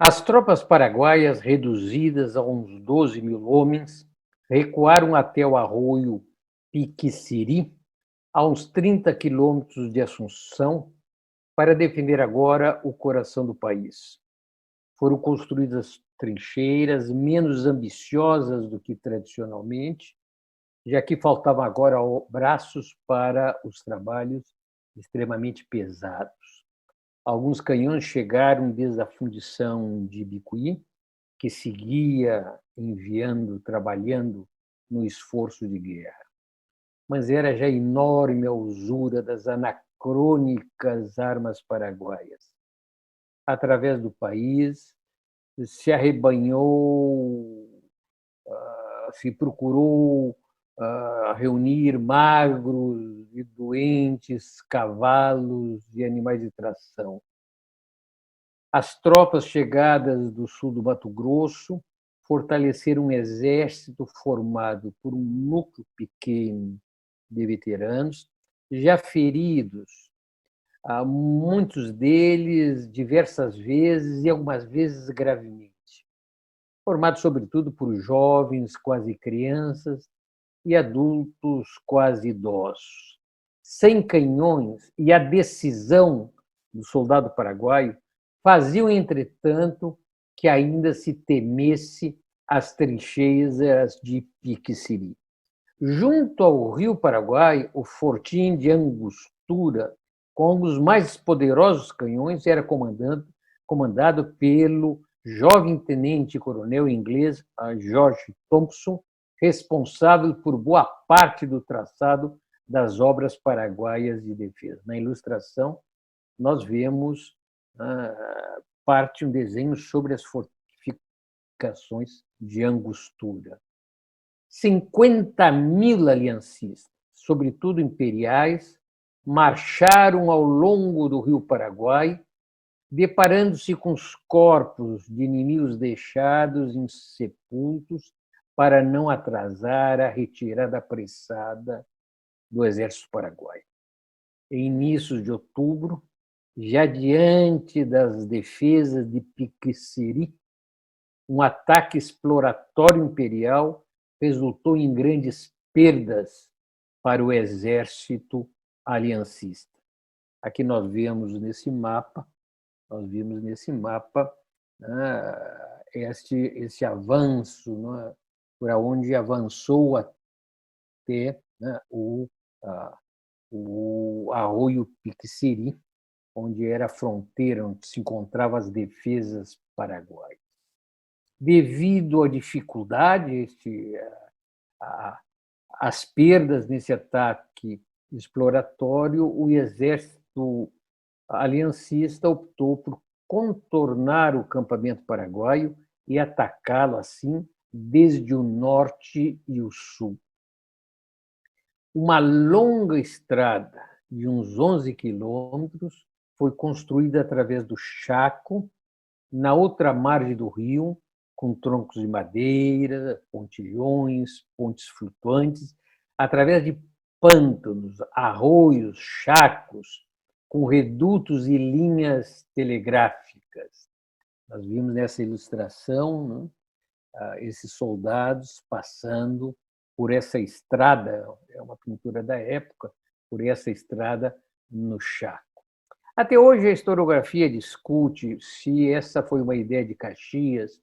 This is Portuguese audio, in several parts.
As tropas paraguaias, reduzidas a uns 12.000 homens, recuaram até o arroio Piquiciri, a uns 30 quilômetros de Assunção, para defender agora o coração do país. Foram construídas trincheiras menos ambiciosas do que tradicionalmente, já que faltavam agora braços para os trabalhos extremamente pesados. Alguns canhões chegaram desde a fundição de Bicuí, que seguia trabalhando no esforço de guerra. Mas era já enorme a usura das anacrônicas armas paraguaias. Através do país, se arrebanhou, se procurou reunir magros e doentes cavalos e animais de tração. As tropas chegadas do sul do Mato Grosso fortaleceram um exército formado por um núcleo pequeno de veteranos, já feridos, muitos deles diversas vezes e algumas vezes gravemente, formado sobretudo por jovens, quase crianças, e adultos quase idosos. Sem canhões e a decisão do soldado paraguaio faziam, entretanto, que ainda se temesse as trincheiras de Piquiciri. Junto ao rio Paraguai, o fortim de Angostura, com os mais poderosos canhões, era comandado pelo jovem tenente-coronel inglês George Thompson, responsável por boa parte do traçado das obras paraguaias de defesa. Na ilustração, nós vemos um desenho sobre as fortificações de Angostura. 50.000 aliancistas, sobretudo imperiais, marcharam ao longo do rio Paraguai, deparando-se com os corpos de inimigos deixados insepultos para não atrasar a retirada apressada do exército paraguaio. Em inícios de outubro, já diante das defesas de Piquiciri, um ataque exploratório imperial resultou em grandes perdas para o exército aliancista. Aqui nós vimos nesse mapa esse avanço, por onde avançou até o arroio Piquiciri, onde era a fronteira onde se encontravam as defesas paraguaias. Devido à dificuldade, às perdas nesse ataque exploratório, o exército aliancista optou por contornar o campamento paraguaio e atacá-lo assim desde o norte e o sul. Uma longa estrada de uns 11 quilômetros foi construída através do Chaco, na outra margem do rio, com troncos de madeira, pontilhões, pontes flutuantes, através de pântanos, arroios, chacos, com redutos e linhas telegráficas. Nós vimos nessa ilustração esses soldados passando por essa estrada, é uma pintura da época, por essa estrada no Chaco. Até hoje a historiografia discute se essa foi uma ideia de Caxias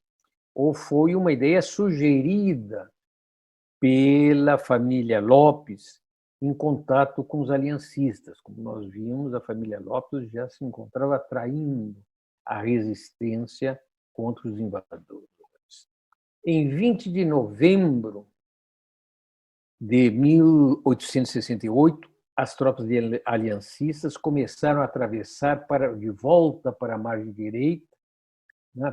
ou foi uma ideia sugerida pela família Lopes em contato com os aliancistas. Como nós vimos, a família Lopes já se encontrava traindo a resistência contra os invasores. Em 20 de novembro de 1868, as tropas aliancistas começaram a atravessar de volta para a margem direita,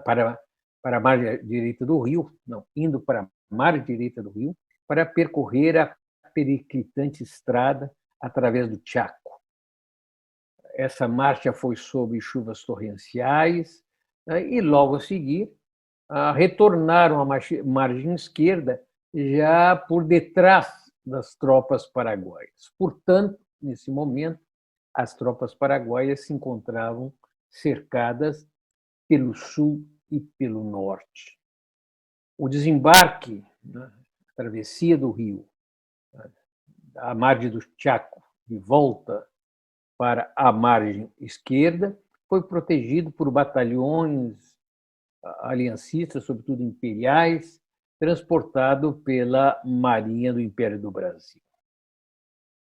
para a margem direita do rio, indo para a margem direita do rio, para percorrer a periclitante estrada através do Chaco. Essa marcha foi sob chuvas torrenciais e, logo a seguir, retornaram à margem esquerda, já por detrás das tropas paraguaias. Portanto, nesse momento, as tropas paraguaias se encontravam cercadas pelo sul e pelo norte. O desembarque, né, a travessia do rio, a margem do Chaco, de volta para a margem esquerda, foi protegido por batalhões aliancistas, sobretudo imperiais, transportado pela Marinha do Império do Brasil.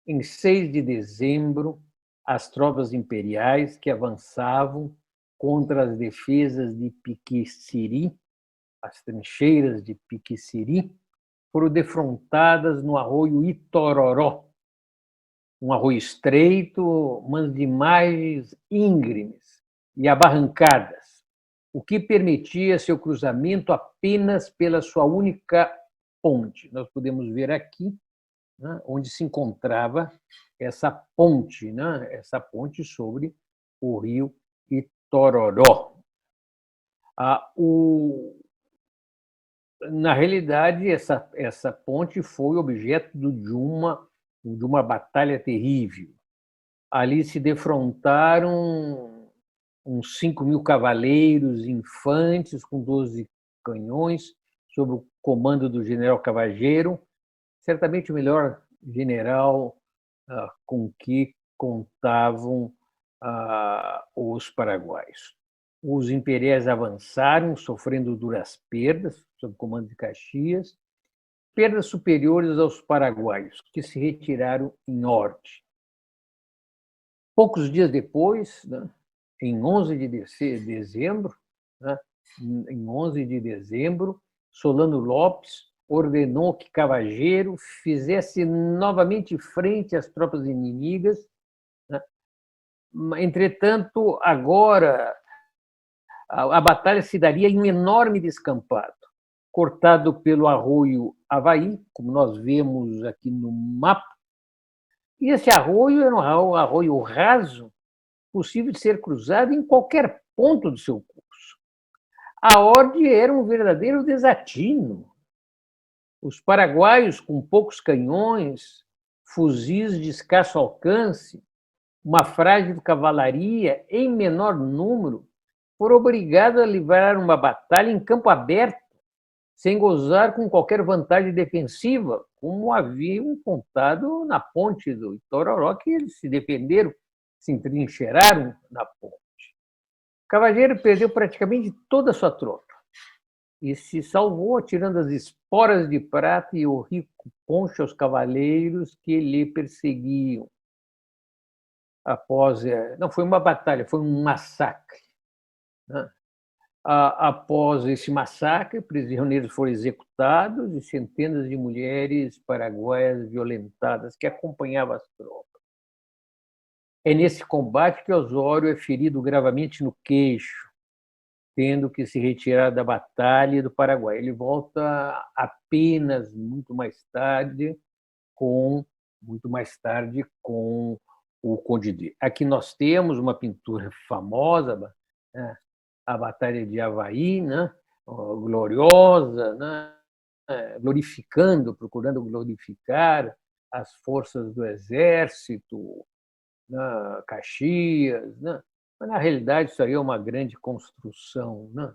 Em 6 de dezembro, as tropas imperiais que avançavam contra as defesas de Piquiciri, as trincheiras de Piquiciri, foram defrontadas no arroio Itororó, um arroio estreito, mas de margens íngremes e abarrancadas, o que permitia seu cruzamento apenas pela sua única ponte. Nós podemos ver aqui, né, onde se encontrava essa ponte, né, essa ponte sobre o rio Itororó. Na realidade, essa ponte foi objeto de uma batalha terrível. Ali se defrontaram uns 5.000 cavaleiros infantes com 12 canhões, sob o comando do general Cavageiro, certamente o melhor general com que contavam os paraguaios. Os imperiais avançaram, sofrendo duras perdas, sob o comando de Caxias, perdas superiores aos paraguaios, que se retiraram em norte. Poucos dias depois, né, em 11 de dezembro, né, em 11 de dezembro, Solano Lopes ordenou que Cavageiro fizesse novamente frente às tropas inimigas. Né. Entretanto, agora a batalha se daria em um enorme descampado, cortado pelo arroio Havaí, como nós vemos aqui no mapa. E esse arroio era um arroio raso, possível de ser cruzado em qualquer ponto do seu curso. A ordem era um verdadeiro desatino. Os paraguaios, com poucos canhões, fuzis de escasso alcance, uma frágil cavalaria em menor número, foram obrigados a livrar uma batalha em campo aberto, sem gozar com qualquer vantagem defensiva, como haviam contado na ponte do Itororó, que eles se defenderam, se entrincheiraram na ponte. Cavageiro perdeu praticamente toda a sua tropa e se salvou atirando as esporas de prata e o rico poncho aos cavaleiros que lhe perseguiam. Não foi uma batalha, foi um massacre. Né? Após esse massacre, prisioneiros foram executados e centenas de mulheres paraguaias violentadas que acompanhavam as tropas. É nesse combate que Osório é ferido gravemente no queixo, tendo que se retirar da batalha do Paraguai. Ele volta apenas muito mais tarde com o Conde D. Aqui nós temos uma pintura famosa, né? A Batalha de Havaí, né? Gloriosa, né? Procurando glorificar as forças do exército, né? Caxias, né? Mas, na realidade, isso aí é uma grande construção, né?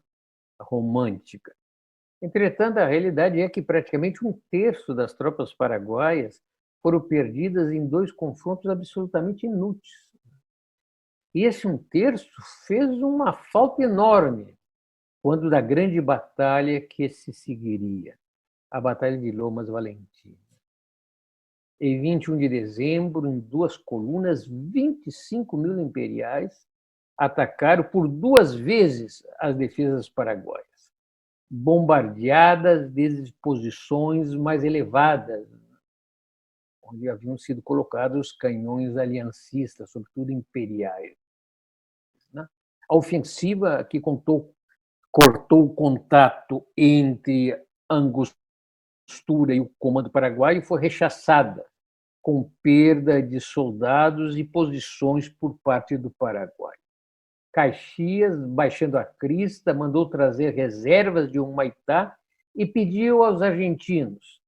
Romântica. Entretanto, a realidade é que praticamente um terço das tropas paraguaias foram perdidas em 2 confrontos absolutamente inúteis. E esse um terço fez uma falta enorme quando da grande batalha que se seguiria, a Batalha de Lomas Valentina. Em 21 de dezembro, em 2 colunas, 25.000 imperiais atacaram por 2 vezes as defesas paraguaias, bombardeadas desde posições mais elevadas, onde haviam sido colocados os canhões aliancistas, sobretudo imperiais. A ofensiva, que cortou o contato entre Angostura e o comando paraguaio, foi rechaçada, com perda de soldados e posições por parte do Paraguai. Caxias, baixando a crista, mandou trazer reservas de Humaitá e pediu aos argentinos,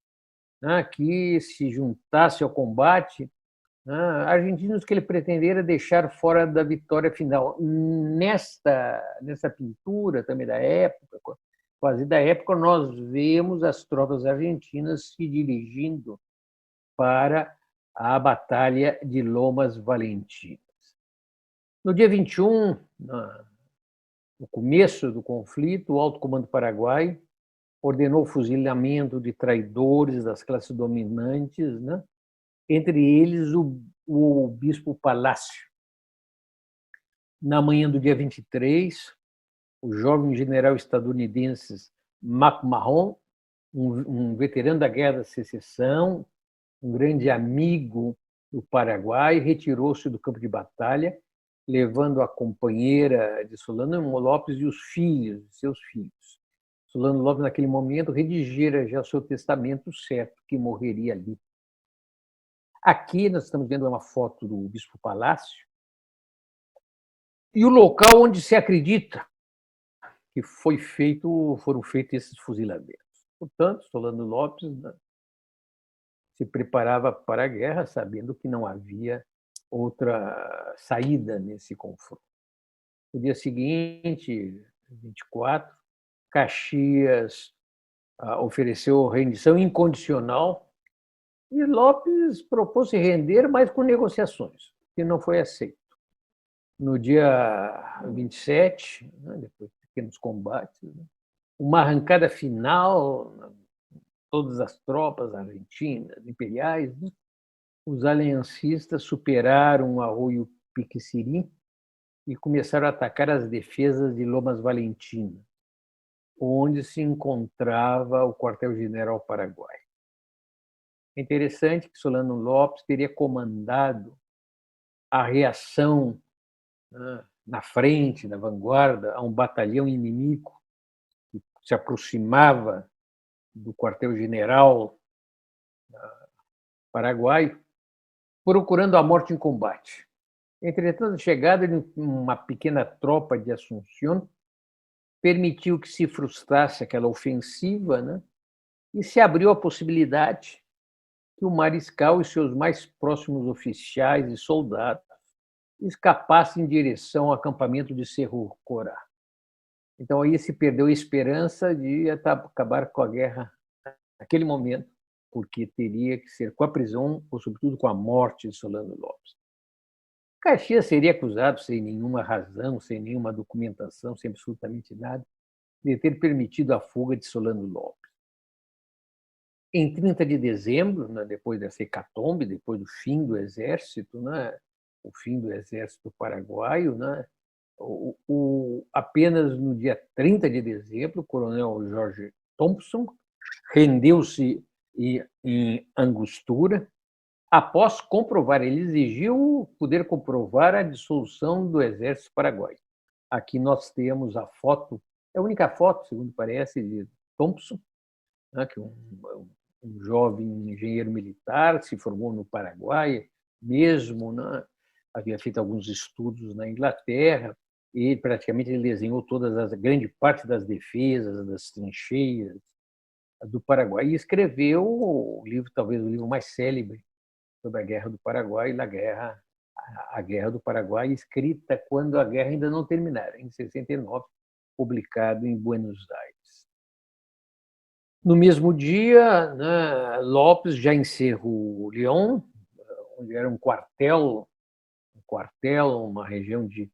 né, que se juntassem ao combate né, argentinos que ele pretenderia deixar fora da vitória final. Nessa pintura também da época, quase da época, nós vemos as tropas argentinas se dirigindo para a Batalha de Lomas Valentinas. No dia 21, no começo do conflito, o Alto Comando Paraguai ordenou o fuzilamento de traidores das classes dominantes, né? Entre eles o bispo Palácio. Na manhã do dia 23, o jovem general estadunidense McMahon, um veterano da Guerra da Secessão, um grande amigo do Paraguai, retirou-se do campo de batalha, levando a companheira de Solano Lopes e os filhos, seus filhos. Solano Lopes, naquele momento, redigira já seu testamento, certo que morreria ali. Aqui nós estamos vendo uma foto do Bispo Palácio e o local onde se acredita que foram feitos esses fuzilamentos. Portanto, Solano Lopes, né, se preparava para a guerra, sabendo que não havia outra saída nesse confronto. No dia seguinte, 24, Caxias ofereceu rendição incondicional e Lopes propôs se render, mas com negociações, que não foi aceito. No dia 27, né, depois de pequenos combates, né, uma arrancada final, todas as tropas argentinas, imperiais, né, os aliancistas superaram o arroio Piquecirim e começaram a atacar as defesas de Lomas Valentina, onde se encontrava o quartel-general Paraguai. É interessante que Solano Lopes teria comandado a reação, né, na frente, na vanguarda, a um batalhão inimigo que se aproximava do quartel-general paraguaio, procurando a morte em combate. Entretanto, a chegada de uma pequena tropa de Assunción permitiu que se frustrasse aquela ofensiva, né? E se abriu a possibilidade que o mariscal e seus mais próximos oficiais e soldados escapassem em direção ao acampamento de Cerro Corá. Então, aí se perdeu a esperança de acabar com a guerra naquele momento, porque teria que ser com a prisão ou, sobretudo, com a morte de Solano Lopes. Caxias seria acusado, sem nenhuma razão, sem nenhuma documentação, sem absolutamente nada, de ter permitido a fuga de Solano Lopes. Em 30 de dezembro, né, depois dessa hecatombe, depois do fim do exército, né, o fim do exército paraguaio, né, apenas no dia 30 de dezembro, o coronel Jorge Thompson rendeu-se em Angostura, após comprovar, ele exigiu poder comprovar a dissolução do exército paraguaio. Aqui nós temos a foto, é a única foto, segundo parece, de Thompson, né, que é um jovem engenheiro militar, se formou no Paraguai, mesmo, né, havia feito alguns estudos na Inglaterra, e praticamente ele desenhou grande parte das defesas, das trincheiras do Paraguai, e escreveu o livro, talvez o livro mais célebre sobre a Guerra do Paraguai, a Guerra do Paraguai, escrita quando a guerra ainda não terminara, em 69, publicado em Buenos Aires. No mesmo dia, né, Lopes, já em Cerro León, onde era um quartel, uma região de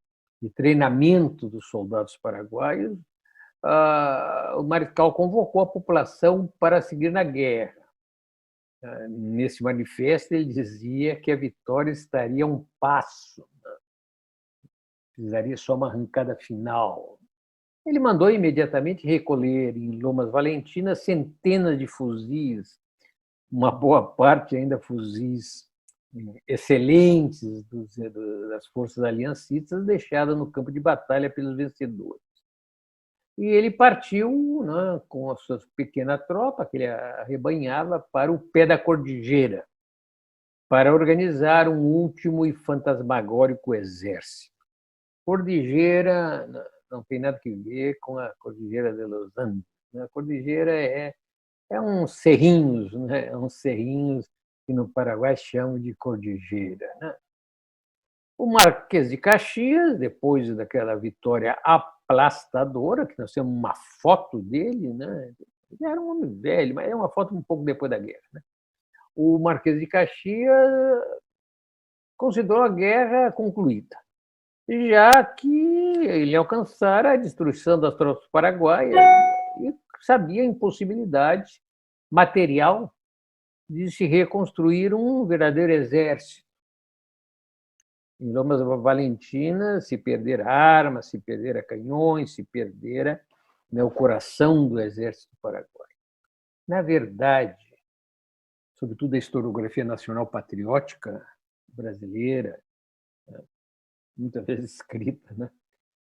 treinamento dos soldados paraguaios, o mariscal convocou a população para seguir na guerra. Nesse manifesto, ele dizia que a vitória estaria a um passo, né? Precisaria só uma arrancada final. Ele mandou imediatamente recolher em Lomas Valentinas centenas de fuzis, uma boa parte ainda fuzis excelentes das forças aliancistas, deixadas no campo de batalha pelos vencedores. E ele partiu, né, com a sua pequena tropa, que ele arrebanhava, para o pé da cordilheira, para organizar um último e fantasmagórico exército. Cordilheira não tem nada a ver com a Cordilheira de los Andes. A cordilheira é uns cerrinhos, né, uns cerrinhos que no Paraguai chamam de cordilheira, né? O Marquês de Caxias, depois daquela vitória aplastadora, que nós temos uma foto dele, né? Ele era um homem velho, mas é uma foto um pouco depois da guerra, né? O Marquês de Caxias considerou a guerra concluída, já que ele alcançara a destruição das tropas paraguaias e sabia a impossibilidade material de se reconstruir um verdadeiro exército. Em Lomas Valentina se perdera armas, se perdera canhões, se perdera, né, o coração do exército paraguaio. Na verdade, sobretudo a historiografia nacional patriótica brasileira, muitas vezes escrita, né,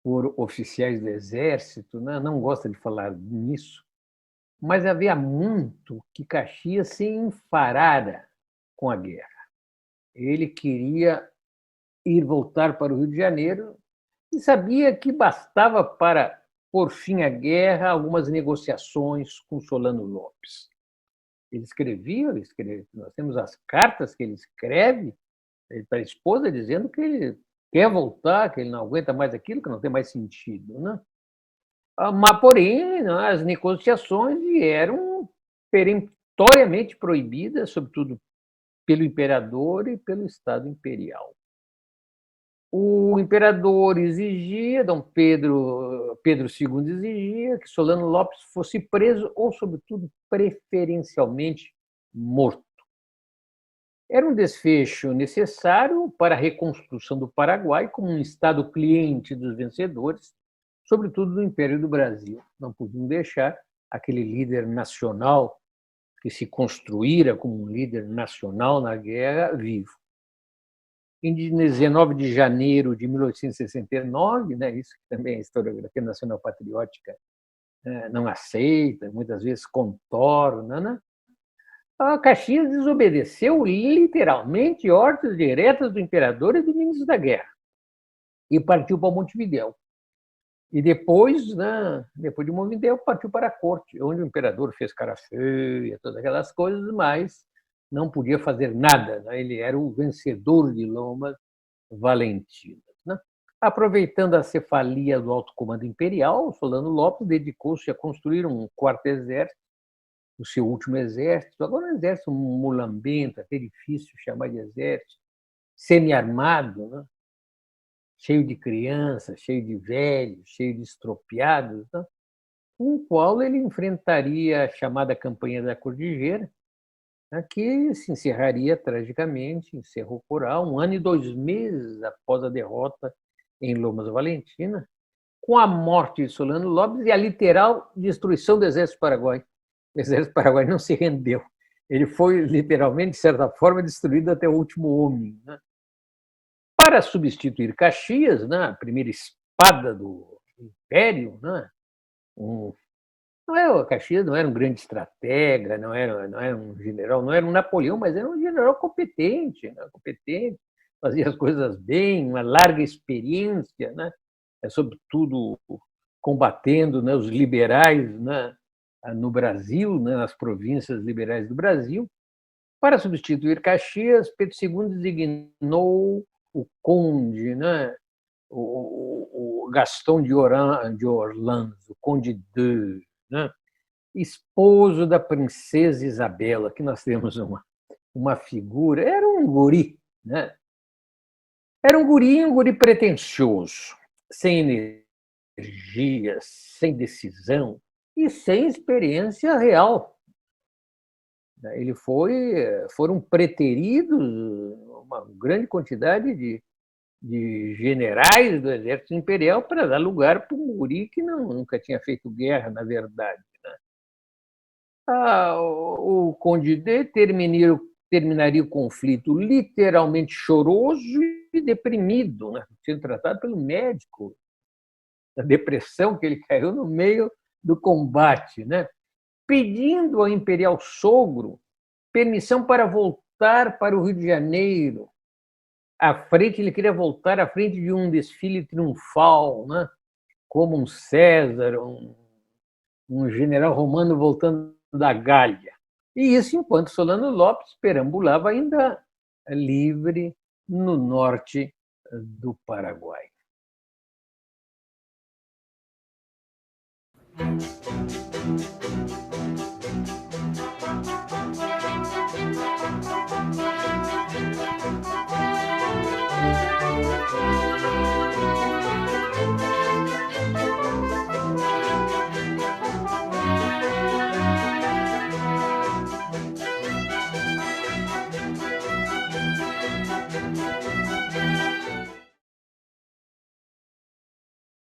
por oficiais do exército, né, não gosta de falar nisso, mas havia muito que Caxias se enfarara com a guerra. Ele queria voltar para o Rio de Janeiro e sabia que bastava para pôr fim à guerra algumas negociações com Solano Lopes. Ele escrevia, nós temos as cartas que ele escreve para a esposa dizendo que ele quer voltar, que ele não aguenta mais aquilo, que não tem mais sentido, né? Mas, porém, as negociações eram peremptoriamente proibidas, sobretudo pelo imperador e pelo Estado imperial. O imperador exigia, Dom Pedro II exigia que Solano Lopes fosse preso ou, sobretudo, preferencialmente morto. Era um desfecho necessário para a reconstrução do Paraguai como um Estado cliente dos vencedores, sobretudo do Império do Brasil. Não podiam deixar aquele líder nacional que se construíra como um líder nacional na guerra vivo. Em 19 de janeiro de 1869, né, isso que também a historiografia nacional patriótica não aceita, muitas vezes contorna, né? A Caxias desobedeceu literalmente ordens diretas do imperador e do ministro da guerra e partiu para Montevidéu. E depois, né, depois de Montevidéu, partiu para a corte, onde o imperador fez cara feia, todas aquelas coisas, mas não podia fazer nada, né? Ele era o vencedor de Lomas Valentina, né? Aproveitando a cefalia do alto comando imperial, Solano Lopes dedicou-se a construir um quarto exército, o seu último exército, agora um exército mulambento, até difícil chamar de exército, semi-armado, né? Cheio de crianças, cheio de velhos, cheio de estropiados, né? Com o qual ele enfrentaria a chamada Campanha da Cordilheira, que se encerraria tragicamente em Cerro Coral, 1 ano e 2 meses após a derrota em Lomas Valentina, com a morte de Solano Lopes e a literal destruição do Exército Paraguai. O Exército Paraguai não se rendeu. Ele foi, literalmente, de certa forma, destruído até o último homem, né? Para substituir Caxias, né, a primeira espada do Império, né, Caxias não era um grande estratega, não era um general, não era um Napoleão, mas era um general competente, né? Competente, fazia as coisas bem, uma larga experiência, né? Sobretudo combatendo, né, os liberais, né, no Brasil, né, nas províncias liberais do Brasil. Para substituir Caxias, Pedro II designou o conde, né, o Gaston de Orleans, o conde de, né, esposo da princesa Isabela, que nós temos uma figura, era um guri, né? Era um guri pretensioso, sem energia, sem decisão e sem experiência real. Foram preteridos uma grande quantidade de generais do exército imperial para dar lugar para um guri que nunca tinha feito guerra, na verdade. O Conde D terminaria o conflito literalmente choroso e deprimido, né? Sendo tratado pelo médico, da depressão que ele caiu no meio do combate, né? Pedindo ao imperial sogro permissão para voltar para o Rio de Janeiro. Ele queria voltar à frente de um desfile triunfal, né? Como um César, um general romano voltando da Gália. E isso enquanto Solano Lopes perambulava ainda livre no norte do Paraguai.